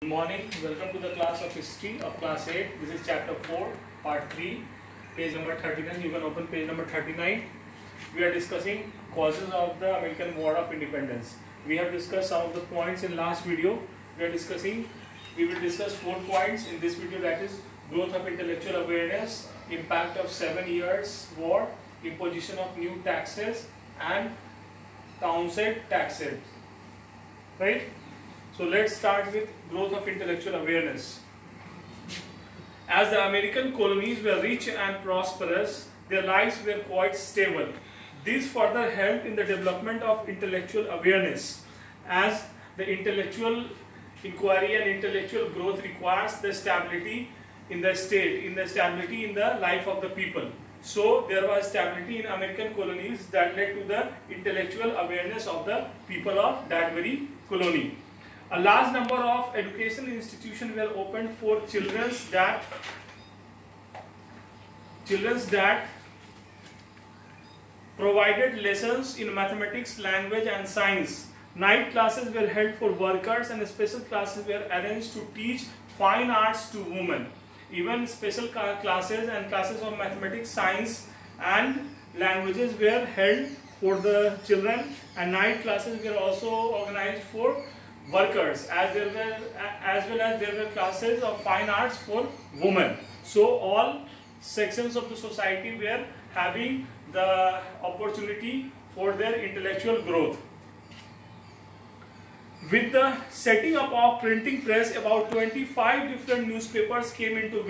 Good morning. Welcome to the class of history of class 8. This is chapter 4, part 3, page number 39. You can open page number 39. We are discussing causes of the American War of Independence. We have discussed some of the points in last video. We will discuss 4 points in this video, that is growth of intellectual awareness, impact of 7 years war, imposition of new taxes and Townshend taxes. Right? So let's start with growth of intellectual awareness. As the American colonies were rich and prosperous, their lives were quite stable. This further helped in the development of intellectual awareness, as the intellectual inquiry and intellectual growth requires the stability in the state, in the stability in the life of the people. So there was stability in American colonies that led to the intellectual awareness of the people of that very colony. A large number of educational institutions were opened for children that provided lessons in mathematics, language and science. Night classes were held for workers and special classes were arranged to teach fine arts to women. Even special classes and classes of mathematics, science and languages were held for the children, and night classes were also organized for workers, as well as there were classes of fine arts for women. So all sections of the society were having the opportunity for their intellectual growth. With the setting up of printing press, about 25 different newspapers came into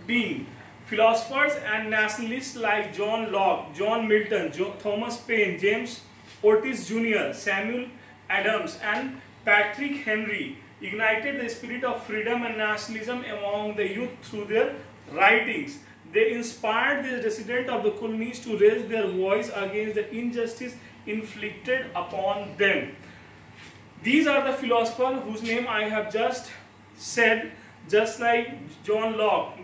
being. Philosophers and nationalists like John Locke, John Milton, Thomas Paine, James Otis Jr., Samuel Adams and Patrick Henry ignited the spirit of freedom and nationalism among the youth through their writings. They inspired the residents of the colonies to raise their voice against the injustice inflicted upon them. These are the philosophers whose name I have just said, just like John Locke.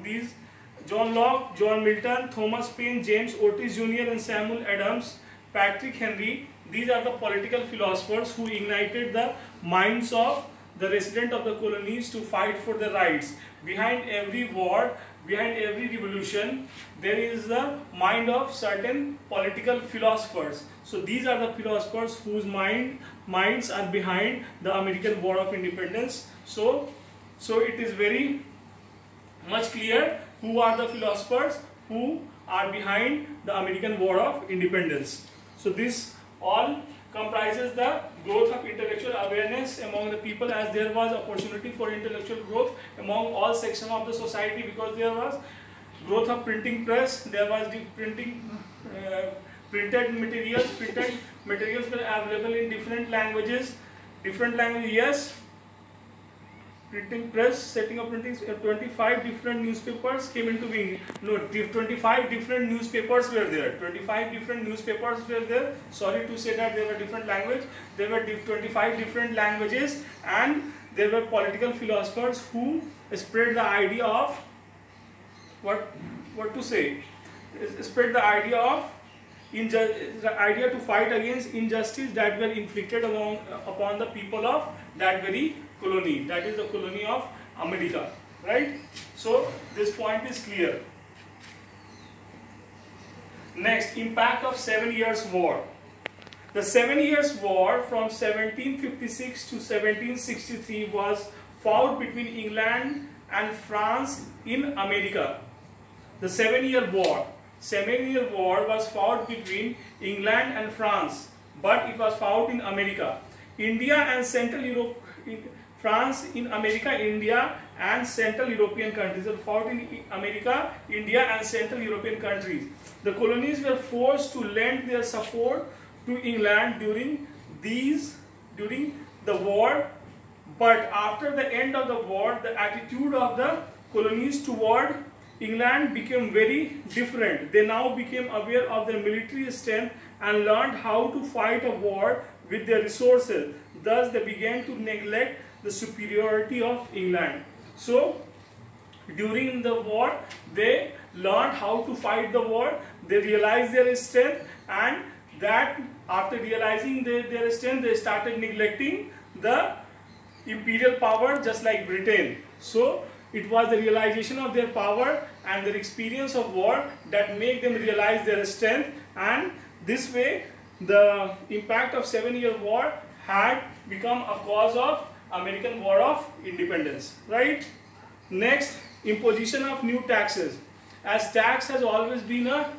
John Locke, John Milton, Thomas Paine, James Otis Jr. and Samuel Adams, Patrick Henry. These are the political philosophers who ignited the minds of the residents of the colonies to fight for their rights. Behind every war, behind every revolution, there is the mind of certain political philosophers. So these are the philosophers whose minds are behind the American War of Independence. So it is very much clear who are the philosophers who are behind the American War of Independence. So this all comprises the growth of intellectual awareness among the people, as there was opportunity for intellectual growth among all sections of the society, because there was growth of printing press, there was the printed materials were available in different languages, yes. Printing press, setting up printing, 25 different newspapers came into being. No, 25 different newspapers were there. 25 different newspapers were there. Sorry to say that there were different language. There were 25 different languages, and there were political philosophers who spread the idea of spread the idea of the idea to fight against injustice that were inflicted upon the people of that very colony, that is the colony of America, right? So this point is clear. Next, impact of 7 years war. The 7 years war from 1756 to 1763 was fought between England and France in America. The 7-year war was fought between England and France, but it was fought in America. India and Central Europe, France in America, India and Central European countries are fought in America, India and Central European countries. The colonies were forced to lend their support to England during the war, but after the end of the war, the attitude of the colonies toward England became very different. They now became aware of their military strength and learned how to fight a war with their resources. Thus, they began to neglect the superiority of England. So, during the war, they learned how to fight the war. They realized their strength, and that after realizing their strength, they started neglecting the imperial power just like Britain. So it was the realization of their power and their experience of war that make them realize their strength, and this way the impact of 7-year war had become a cause of American War of Independence, right? Next, imposition of new taxes. As tax has always been a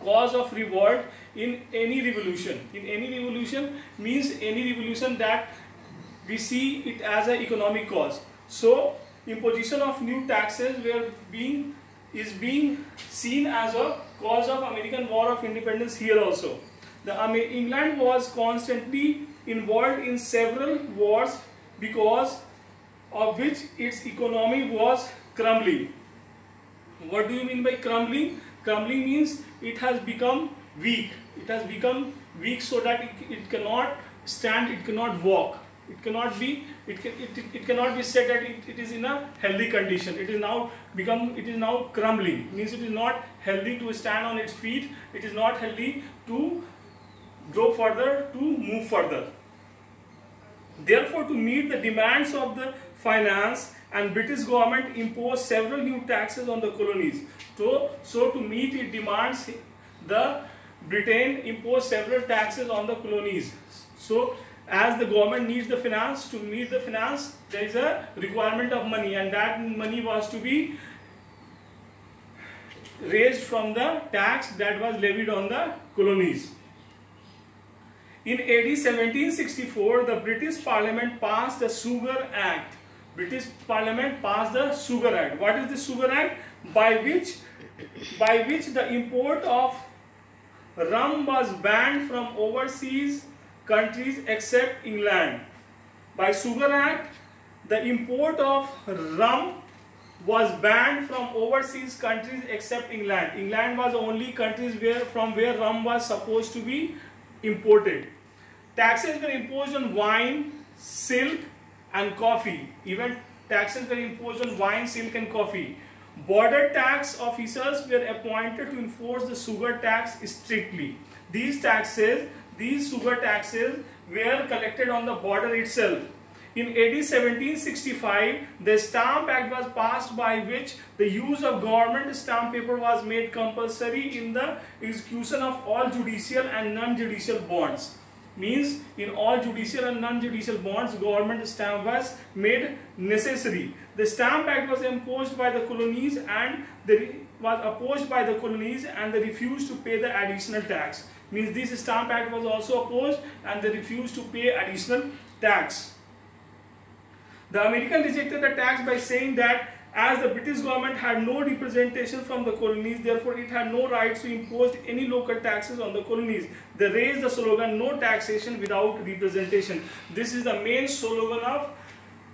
cause of revolt in any revolution. In any revolution means any revolution that we see it as an economic cause. So imposition of new taxes is being seen as a cause of American War of Independence here also. England was constantly involved in several wars because of which its economy was crumbling. What do you mean by crumbling? Crumbling means it has become weak. It has become weak so that it cannot stand, it cannot walk. It cannot be said that it is in a healthy condition. It is now crumbling. It means it is not healthy to stand on its feet. It is not healthy to grow further, to move further. Therefore, to meet the demands of the finance, and British government imposed several new taxes on the colonies. So to meet its demands, the Britain imposed several taxes on the colonies. So as the government needs the finance, to meet the finance, there is a requirement of money, and that money was to be raised from the tax that was levied on the colonies. In AD 1764, the British Parliament passed the Sugar Act. British Parliament passed the Sugar Act. What is the Sugar Act? By which the import of rum was banned from overseas countries except England. By Sugar Act, the import of rum was banned from overseas countries except England. England was the only countries from where rum was supposed to be imported. Taxes were imposed on wine, silk and coffee. Even taxes were imposed on wine, silk and coffee. Border tax officers were appointed to enforce the sugar tax strictly. These sugar taxes were collected on the border itself. In AD 1765, the Stamp Act was passed, by which the use of government stamp paper was made compulsory in the execution of all judicial and non-judicial bonds. Means in all judicial and non-judicial bonds, government stamp was made necessary. The Stamp Act was imposed by the colonies and they refused to pay the additional tax. Means this Stamp Act was also opposed and they refused to pay additional tax. The American rejected the tax by saying that as the British government had no representation from the colonies, therefore it had no rights to impose any local taxes on the colonies. They raised the slogan, no taxation without representation. This is the main slogan of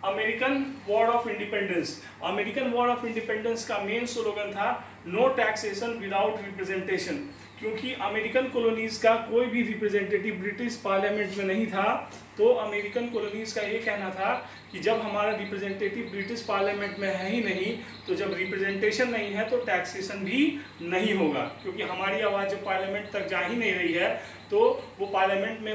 American War of Independence. American War of Independence का main slogan था no taxation without representation. क्योंकि American colonies का कोई भी representative British parliament में नहीं था, तो अमेरिकन कॉलोनीज का ये कहना था कि जब हमारा रिप्रेजेंटेटिव ब्रिटिश पार्लियामेंट में है ही नहीं, तो जब रिप्रेजेंटेशन नहीं है तो टैक्सेशन भी नहीं होगा, क्योंकि हमारी आवाज़ जब पार्लियामेंट तक जा ही नहीं रही है तो वो पार्लियामेंट में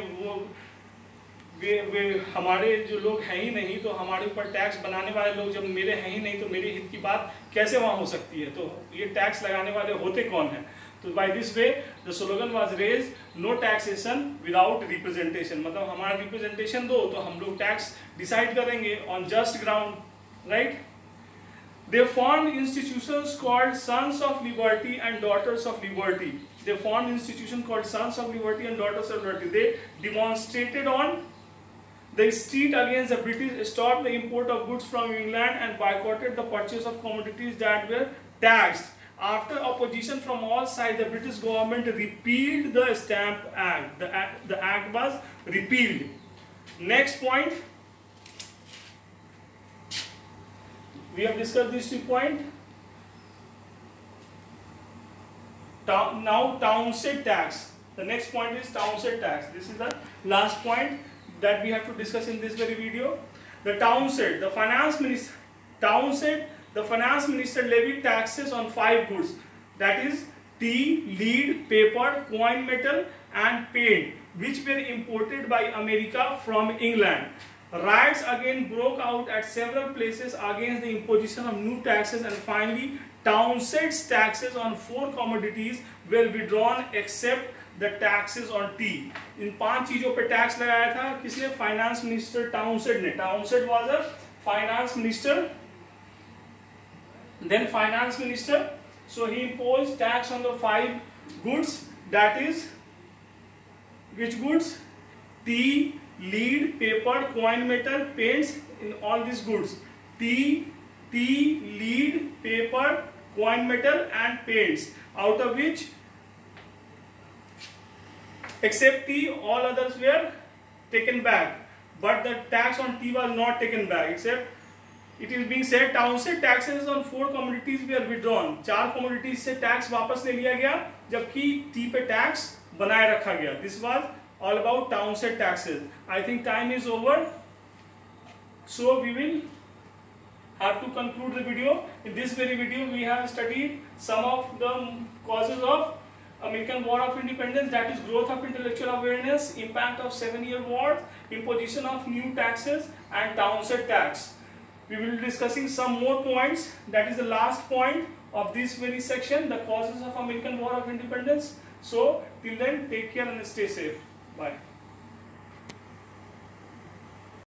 वे हमारे जो लोग हैं ही नहीं, तो हमारे ऊपर टैक्स बनाने वाले लोग जब मेरे हैं ही नहीं तो मेरे हित की बात कैसे वहाँ हो सकती है, तो ये टैक्स लगाने वाले होते कौन हैं। तो by this way the slogan was raised, no taxation without representation, मतलब हमारा रिप्रेजेंटेशन दो तो हम लोग टैक्स डिसाइड करेंगे on just ground, right? They formed institutions called Sons of Liberty and Daughters of Liberty. They formed institution called Sons of Liberty and Daughters of Liberty. They demonstrated on the street against the British, stopped the import of goods from England and boycotted the purchase of commodities that were taxed. After opposition from all sides, the British government repealed the Stamp Act. The act was repealed. Next point. We have discussed these 2 points. Now Townshend tax. The next point is Townshend tax. This is the last point that we have to discuss in this very video. The Townshend, the finance minister, the finance minister levied taxes on 5 goods, that is tea, lead, paper, coin metal and paint, which were imported by America from England. Riots again broke out at several places against the imposition of new taxes, and finally Townsend's taxes on 4 commodities were withdrawn except the taxes on tea. इन 5 चीजों पे tax लगाया था किसने? Finance minister Townsend ने. Townsend was a finance minister, then finance minister. So he imposed tax on the 5 goods, that is which goods? Tea, lead, paper, coin metal, paints. In all these goods, tea, lead, paper, coin metal and paints, out of which except tea all others were taken back, but the tax on tea was not taken back, except it is being said Townsend taxes on 4 commodities were withdrawn. 4 commodities से tax वापस ले लिया गया, जबकि T पे tax बनाए रखा गया. This was all about Townsend taxes. I think time is over, so we will have to conclude the video. In this very video, we have studied some of the causes of American War of Independence, that is growth of intellectual awareness, impact of 7-year war, imposition of new taxes, and Townsend tax. We will be discussing some more points. That is the last point of this very section, the causes of American War of Independence. So till then, take care and stay safe. Bye.